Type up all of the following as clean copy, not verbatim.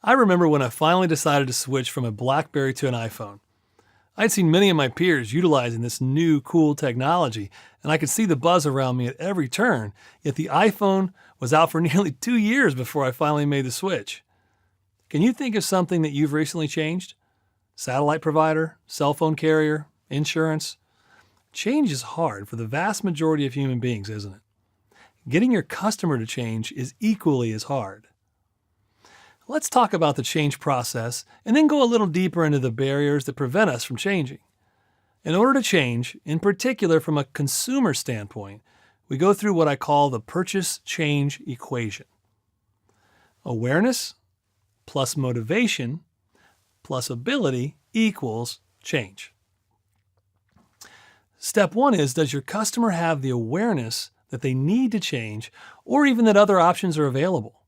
I remember when I finally decided to switch from a BlackBerry to an iPhone. I'd seen many of my peers utilizing this new cool technology, and I could see the buzz around me at every turn, yet the iPhone was out for nearly 2 years before I finally made the switch. Can you think of something that you've recently changed? Satellite provider, cell phone carrier, insurance? Change is hard for the vast majority of human beings, isn't it? Getting your customer to change is equally as hard. Let's talk about the change process and then go a little deeper into the barriers that prevent us from changing. In order to change, in particular from a consumer standpoint, we go through what I call the purchase change equation. Awareness plus motivation plus ability equals change. Step one is, does your customer have the awareness that they need to change or even that other options are available?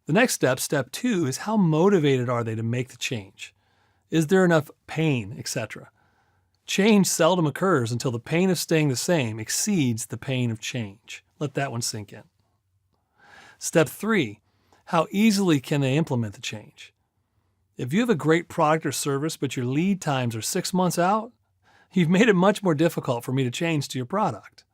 The next step, step two, is how motivated are they to make the change? Is there enough pain, etc.? Change seldom occurs until the pain of staying the same exceeds the pain of change. Let that one sink in. Step three, how easily can they implement the change? If you have a great product or service but your lead times are 6 months out, you've made it much more difficult for me to change to your product.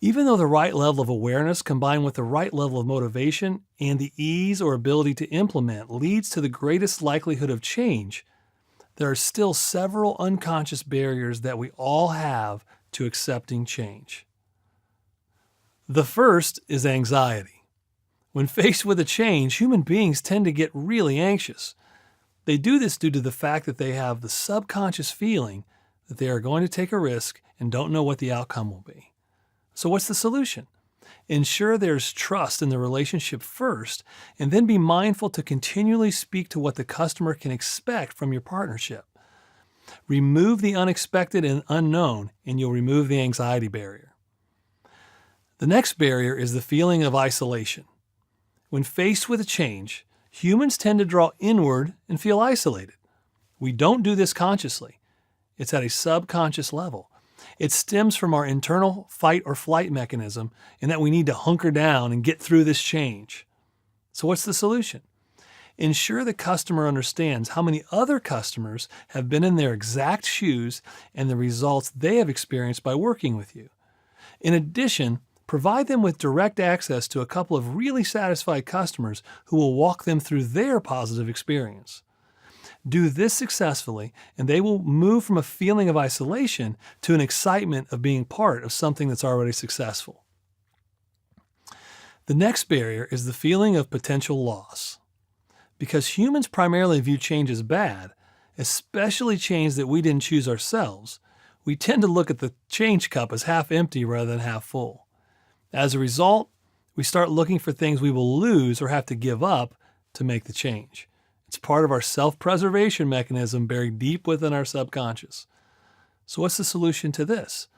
Even though the right level of awareness combined with the right level of motivation and the ease or ability to implement leads to the greatest likelihood of change, there are still several unconscious barriers that we all have to accepting change. The first is anxiety. When faced with a change, human beings tend to get really anxious. They do this due to the fact that they have the subconscious feeling that they are going to take a risk and don't know what the outcome will be. So what's the solution? Ensure there's trust in the relationship first, and then be mindful to continually speak to what the customer can expect from your partnership. Remove the unexpected and unknown, and you'll remove the anxiety barrier. The next barrier is the feeling of isolation. When faced with a change, humans tend to draw inward and feel isolated. We don't do this consciously. It's at a subconscious level. It stems from our internal fight or flight mechanism and that we need to hunker down and get through this change. So what's the solution? Ensure the customer understands how many other customers have been in their exact shoes and the results they have experienced by working with you. In addition, provide them with direct access to a couple of really satisfied customers who will walk them through their positive experience. Do this successfully, and they will move from a feeling of isolation to an excitement of being part of something that's already successful. The next barrier is the feeling of potential loss. Because humans primarily view change as bad, especially change that we didn't choose ourselves, we tend to look at the change cup as half empty rather than half full. As a result, we start looking for things we will lose or have to give up to make the change. It's part of our self-preservation mechanism buried deep within our subconscious. So what's the solution to this?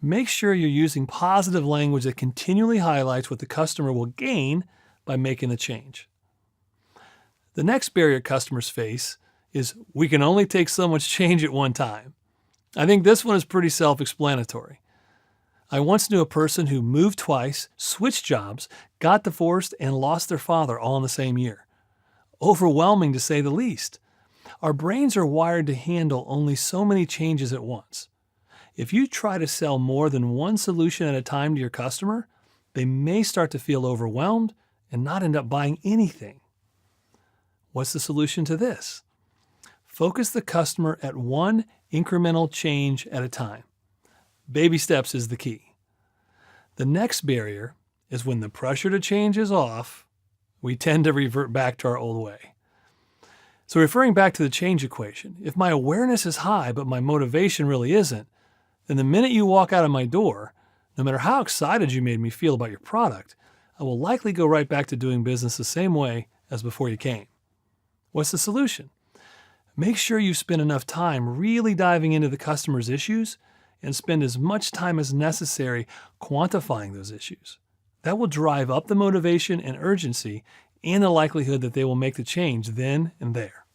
Make sure you're using positive language that continually highlights what the customer will gain by making the change. The next barrier customers face is we can only take so much change at one time. I think this one is pretty self-explanatory. I once knew a person who moved twice, switched jobs, got divorced, and lost their father all in the same year. Overwhelming to say the least. Our brains are wired to handle only so many changes at once. If you try to sell more than one solution at a time to your customer, they may start to feel overwhelmed and not end up buying anything. What's the solution to this? Focus the customer at one incremental change at a time. Baby steps is the key. The next barrier is when the pressure to change is off, we tend to revert back to our old way. So referring back to the change equation, if my awareness is high but my motivation really isn't, then the minute you walk out of my door, no matter how excited you made me feel about your product, I will likely go right back to doing business the same way as before you came. What's the solution? Make sure you spend enough time really diving into the customer's issues and spend as much time as necessary quantifying those issues. That will drive up the motivation and urgency and the likelihood that they will make the change then and there.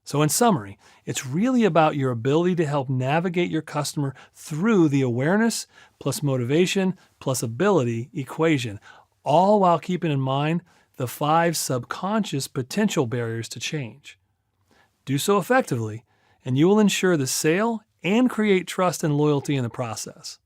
So in summary, it's really about your ability to help navigate your customer through the awareness plus motivation plus ability equation, all while keeping in mind the 5 subconscious potential barriers to change. Do so effectively, and you will ensure the sale and create trust and loyalty in the process.